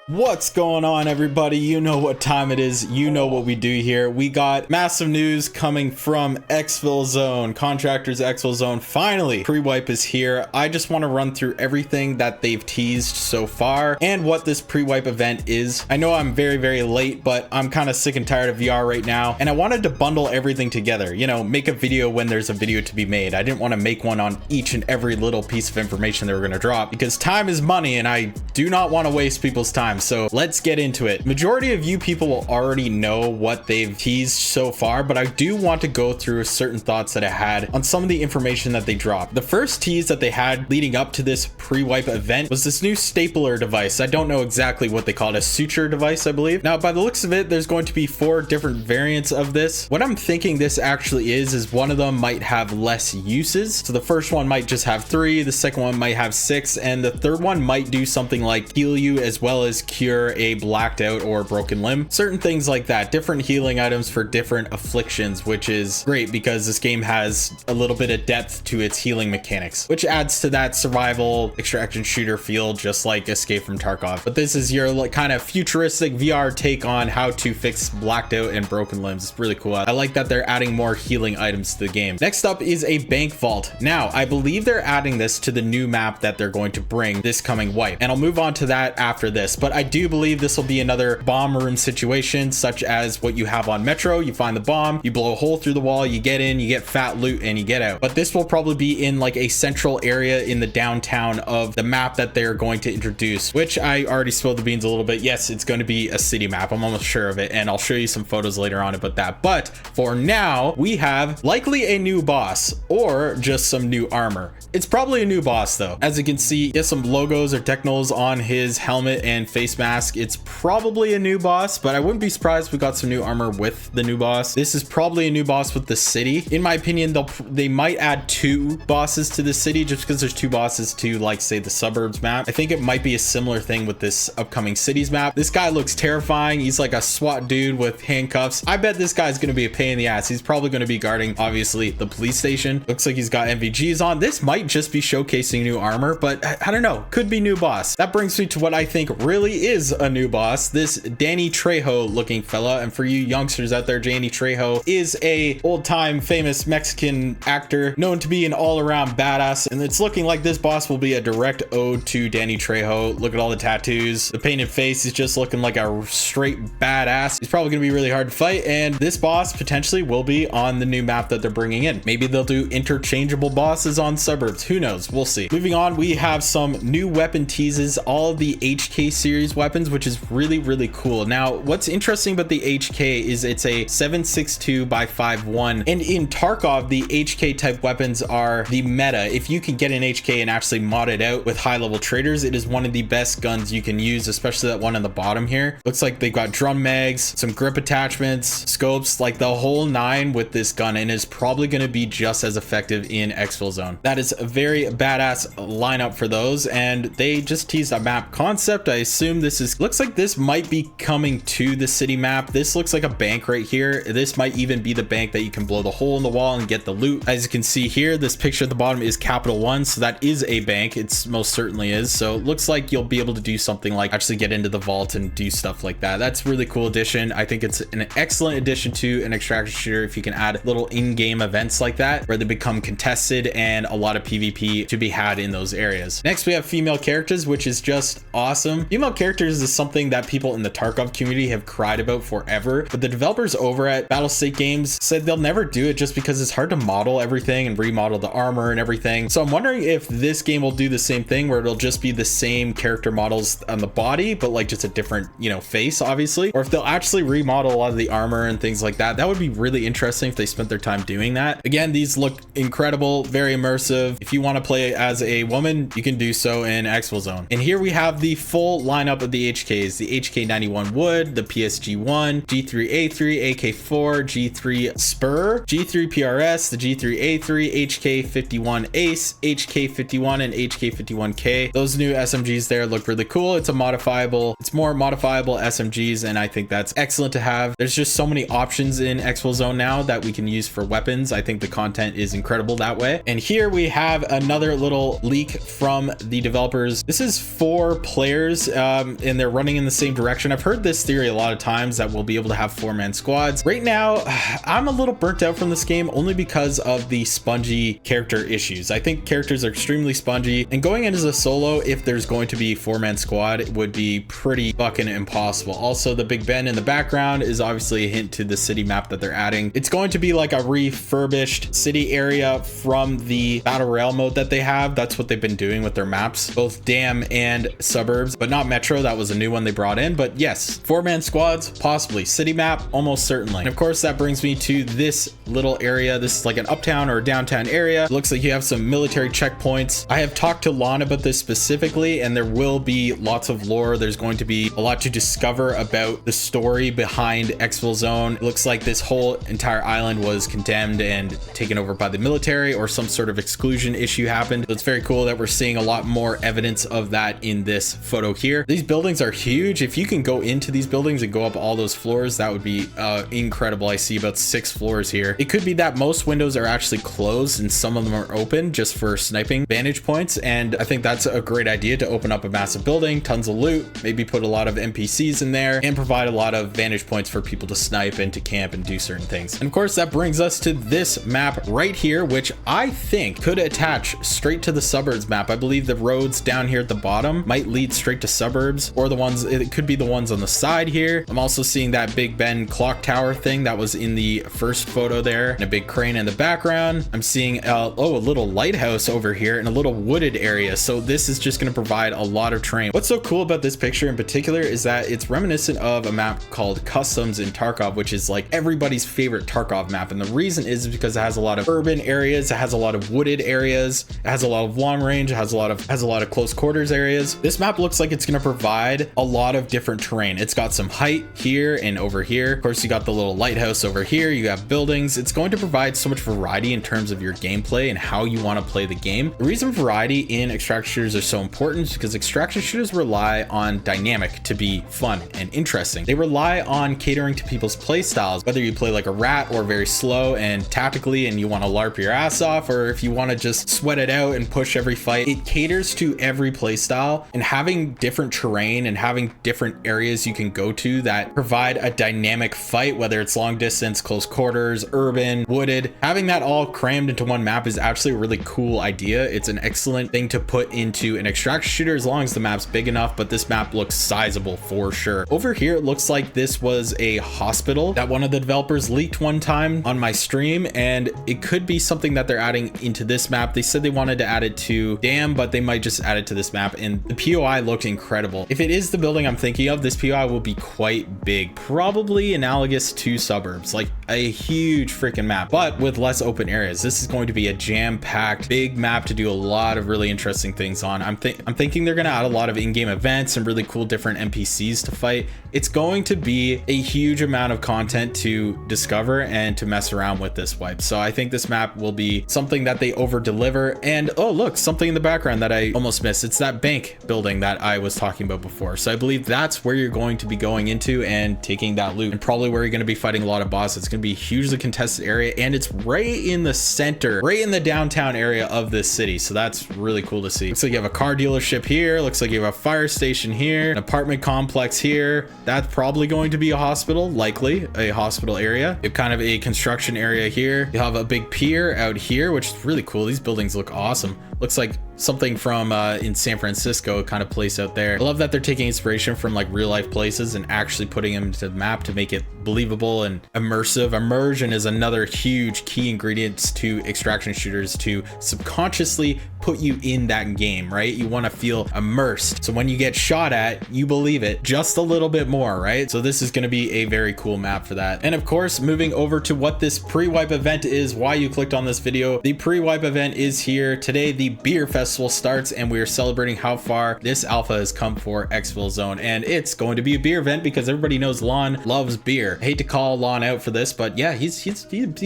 What's going on, everybody? You know what time it is. You know what we do here. We got massive news coming from ExfilZone. Contractors ExfilZone. Finally, pre-wipe is here. I just want to run through everything that they've teased so far and what this pre-wipe event is. I know I'm very late, but I'm kind of sick and tired of VR right now, and I wanted to bundle everything together. You know, make a video when there's a video to be made. I didn't want to make one on each and every little piece of information they were going to drop, because time is money and I do not want to waste people's time. So let's get into it. Majority of you people will already know what they've teased so far, but I do want to go through certain thoughts that I had on some of the information that they dropped. The first tease that they had leading up to this pre-wipe event was this new stapler device. I don't know exactly what they call it, a suture device, I believe. Now, by the looks of it, there's going to be 4 different variants of this. What I'm thinking this actually is one of them might have less uses. So the first one might just have 3, the second one might have 6, and the third one might do something like heal you as well as cure a blacked out or broken limb. Certain things like that, different healing items for different afflictions, which is great because this game has a little bit of depth to its healing mechanics, which adds to that survival extraction shooter feel, just like Escape from Tarkov. But this is your like kind of futuristic VR take on how to fix blacked out and broken limbs. It's really cool. I like that they're adding more healing items to the game. Next up is a bank vault. Now, I believe they're adding this to the new map that they're going to bring this coming wipe, and I'll move on to that after this. But I do believe this will be another bomb room situation, such as what you have on Metro. You find the bomb, you blow a hole through the wall, you get in, you get fat loot, and you get out. But this will probably be in like a central area in the downtown of the map that they're going to introduce, which I already spilled the beans a little bit. Yes, it's going to be a city map. I'm almost sure of it, and I'll show you some photos later on about that. But for now, we have likely a new boss or just some new armor. It's probably a new boss though. As you can see, he has some logos or technos on his helmet and face mask. It's probably a new boss, but I wouldn't be surprised if we got some new armor with the new boss. This is probably a new boss with the city. In my opinion, they might add 2 bosses to the city, just because there's 2 bosses to, like, say, the suburbs map. I think it might be a similar thing with this upcoming cities map. This guy looks terrifying. He's like a SWAT dude with handcuffs. I bet this guy's going to be a pain in the ass. He's probably going to be guarding, obviously, the police station. Looks like he's got NVGs on. This might just be showcasing new armor, but I don't know. Could be new boss. That brings me to what I think really is a new boss, this Danny Trejo looking fella. And for you youngsters out there, Danny Trejo is a old-time famous Mexican actor known to be an all-around badass, and it's looking like this boss will be a direct ode to Danny Trejo. Look at all the tattoos, the painted face. He's just looking like a straight badass. He's probably gonna be really hard to fight, and this boss potentially will be on the new map that they're bringing in. Maybe they'll do interchangeable bosses on suburbs. Who knows? We'll see. Moving on, we have some new weapon teases, all the HK series weapons, which is really cool. Now, what's interesting about the HK is it's a 7.62 by 5.1, and in Tarkov, the HK type weapons are the meta. If you can get an HK and actually mod it out with high level traders, it is one of the best guns you can use, especially that one on the bottom here. Looks like they got drum mags, some grip attachments, scopes, like the whole 9 with this gun, and is probably going to be just as effective in ExfilZone. That is a very badass lineup for those, and they just teased a map concept. I assume this is, looks like this might be coming to the city map. This looks like a bank right here. This might even be the bank that you can blow the hole in the wall and get the loot. As you can see here, this picture at the bottom is Capital One, so that is a bank. It's most certainly is. So it looks like you'll be able to do something like actually get into the vault and do stuff like that. That's really cool addition. I think it's an excellent addition to an extraction shooter if you can add little in-game events like that where they become contested and a lot of PvP to be had in those areas. Next, we have female characters, which is just awesome. Female characters is something that people in the Tarkov community have cried about forever, but the developers over at Battlestate Games said they'll never do it just because it's hard to model everything and remodel the armor and everything. So I'm wondering if this game will do the same thing, where it'll just be the same character models on the body, but like just a different, you know, face, obviously, or if they'll actually remodel a lot of the armor and things like that. That would be really interesting if they spent their time doing that. Again, these look incredible, very immersive. If you want to play as a woman, you can do so in ExfilZone. And here we have the full lineup of the HKs, the HK91 Wood, the PSG1, G3A3, AK4, G3 Spur, G3 PRS, the G3A3, HK51 Ace, HK51, and HK51K. Those new SMGs there look really cool. It's more modifiable SMGs, and I think that's excellent to have. There's just so many options in ExfilZone now that we can use for weapons. I think the content is incredible that way. And here we have another little leak from the developers. This is 4 players. and they're running in the same direction. I've heard this theory a lot of times that we'll be able to have 4-man squads. Right now, I'm a little burnt out from this game only because of the spongy character issues. I think characters are extremely spongy, and going in as a solo, if there's going to be 4-man squad, it would be pretty fucking impossible. Also, the Big Ben in the background is obviously a hint to the city map that they're adding. It's going to be like a refurbished city area from the battle royale mode that they have. That's what they've been doing with their maps, both dam and suburbs, but not metro. That was a new one they brought in. But yes, 4-man squads, possibly. City map, almost certainly. And of course, that brings me to this little area. This is like an uptown or a downtown area. It looks like you have some military checkpoints. I have talked to Lon about this specifically, and there will be lots of lore. There's going to be a lot to discover about the story behind ExfilZone. It looks like this whole entire island was condemned and taken over by the military, or some sort of exclusion issue happened. So it's very cool that we're seeing a lot more evidence of that in this photo here. These buildings are huge. If you can go into these buildings and go up all those floors, that would be incredible. I see about 6 floors here. It could be that most windows are actually closed and some of them are open just for sniping vantage points, and I think that's a great idea to open up a massive building, tons of loot, maybe put a lot of NPCs in there and provide a lot of vantage points for people to snipe and to camp and do certain things. And of course, that brings us to this map right here, which I think could attach straight to the suburbs map. I believe the roads down here at the bottom might lead straight to suburbs, or the ones, it could be the ones on the side here. I'm also seeing that Big Ben clock tower thing that was in the first photo there, and a big crane in the background. I'm seeing a little lighthouse over here and a little wooded area. So this is just going to provide a lot of terrain. What's so cool about this picture in particular is that it's reminiscent of a map called Customs in Tarkov, which is like everybody's favorite Tarkov map. And the reason is because it has a lot of urban areas, it has a lot of wooded areas, it has a lot of long range, it has a lot of close quarters areas. This map looks like it's going to provide a lot of different terrain. It's got some height here and over here. Of course, you got the little lighthouse over here. You have buildings. It's going to provide so much variety in terms of your gameplay and how you want to play the game. The reason variety in extraction shooters are so important is because extraction shooters rely on dynamic to be fun and interesting. They rely on catering to people's play styles, whether you play like a rat or very slow and tactically and you want to LARP your ass off, or if you want to just sweat it out and push every fight. It caters to every play style, and having different terrain and having different areas you can go to that provide a dynamic fight, whether it's long distance, close quarters, urban, wooded, having that all crammed into one map is actually a really cool idea. It's an excellent thing to put into an extraction shooter as long as the map's big enough, but this map looks sizable for sure. Over here, it looks like this was a hospital that one of the developers leaked one time on my stream, and it could be something that they're adding into this map. They said they wanted to add it to Dam, but they might just add it to this map, and the POI looked incredible. If it is the building I'm thinking of, this POI will be quite big, probably analogous to Suburbs, like a huge freaking map, but with less open areas. This is going to be a jam-packed big map to do a lot of really interesting things on. I'm thinking they're gonna add a lot of in-game events and really cool different NPCs to fight. It's going to be a huge amount of content to discover and to mess around with this wipe. So I think this map will be something that they over deliver. And oh, look, something in the background that I almost missed. It's that bank building that I was talking about before. So I believe that's where you're going to be going into and taking that loot, and probably where you're going to be fighting a lot of bosses. It's going to be a hugely contested area, and it's right in the center, right in the downtown area of this city. So that's really cool to see. Looks like you have a car dealership here. Looks like you have a fire station here, an apartment complex here. That's probably going to be a hospital, likely a hospital area. You have kind of a construction area here. You have a big pier out here, which is really cool. These buildings look awesome. Looks like something from in San Francisco kind of place out there. I love that they're taking inspiration from like real life places and actually putting them into the map to make it believable and immersive. Immersion is another huge key ingredient to extraction shooters, to subconsciously put you in that game, right? You want to feel immersed. So when you get shot at, you believe it just a little bit more, right? So this is going to be a very cool map for that. And of course, moving over to what this pre-wipe event is, why you clicked on this video. The pre-wipe event is here. Today, the beer festival starts, and we are celebrating how far this alpha has come for ExfilZone. And it's going to be a beer event because everybody knows Lon loves beer. I hate to call Lon out for this, but yeah, he's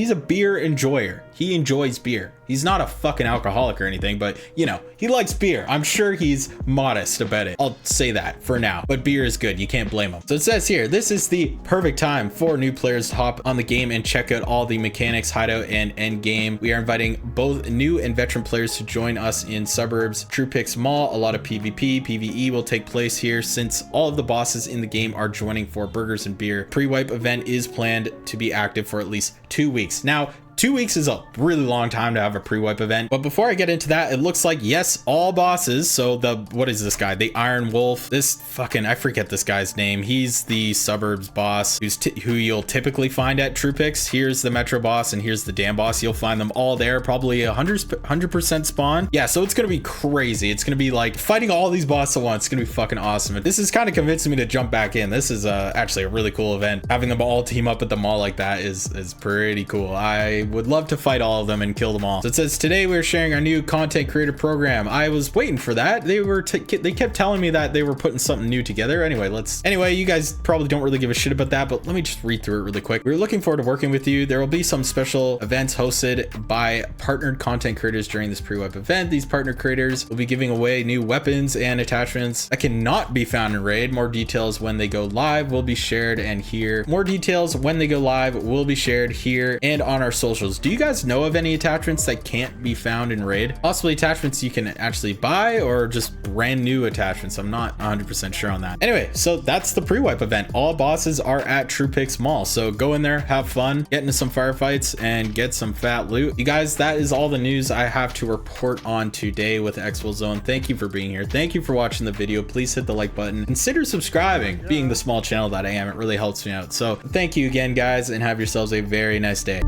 a beer enjoyer. He enjoys beer. He's not a fucking alcoholic or anything, but you know, he likes beer. I'm sure he's modest about it. I'll say that for now, but beer is good. You can't blame him. So it says here, this is the perfect time for new players to hop on the game and check out all the mechanics, hideout, and end game. We are inviting both new and veteran players to join us in Suburbs True Picks Mall. A lot of PvP, PvE will take place here since all of the bosses in the game are joining for burgers and beer. Pre-wipe event is planned to be active for at least 2 weeks. Now, 2 weeks is a really long time to have a pre-wipe event. But before I get into that, it looks like, yes, all bosses. So what is this guy? The Iron Wolf. This fucking, I forget this guy's name. He's the Suburbs boss who you'll typically find at True Picks. Here's the Metro boss and here's the Dam boss. You'll find them all there, probably 100% spawn. Yeah, so it's going to be crazy. It's going to be like fighting all these bosses at once. It's going to be fucking awesome. This is kind of convincing me to jump back in. This is actually a really cool event. Having them all team up at the mall like that is pretty cool. I would love to fight all of them and kill them all. So it says today we're sharing our new content creator program. I was waiting for that. They kept telling me that they were putting something new together. Anyway, you guys probably don't really give a shit about that, but let me just read through it really quick. We're looking forward to working with you. There will be some special events hosted by partnered content creators during this pre-wipe event. These partner creators will be giving away new weapons and attachments that cannot be found in Raid. More details when they go live will be shared and here. More details when they go live will be shared here and on our socials. Do you guys know of any attachments that can't be found in Raid? Possibly attachments you can actually buy or just brand new attachments. I'm not 100% sure on that. Anyway, so that's the pre-wipe event. All bosses are at True Picks Mall. So go in there, have fun, get into some firefights and get some fat loot. You guys, that is all the news I have to report on today with ExfilZone. Thank you for being here. Thank you for watching the video. Please hit the like button. Consider subscribing. Being the small channel that I am, it really helps me out. So thank you again, guys, and have yourselves a very nice day.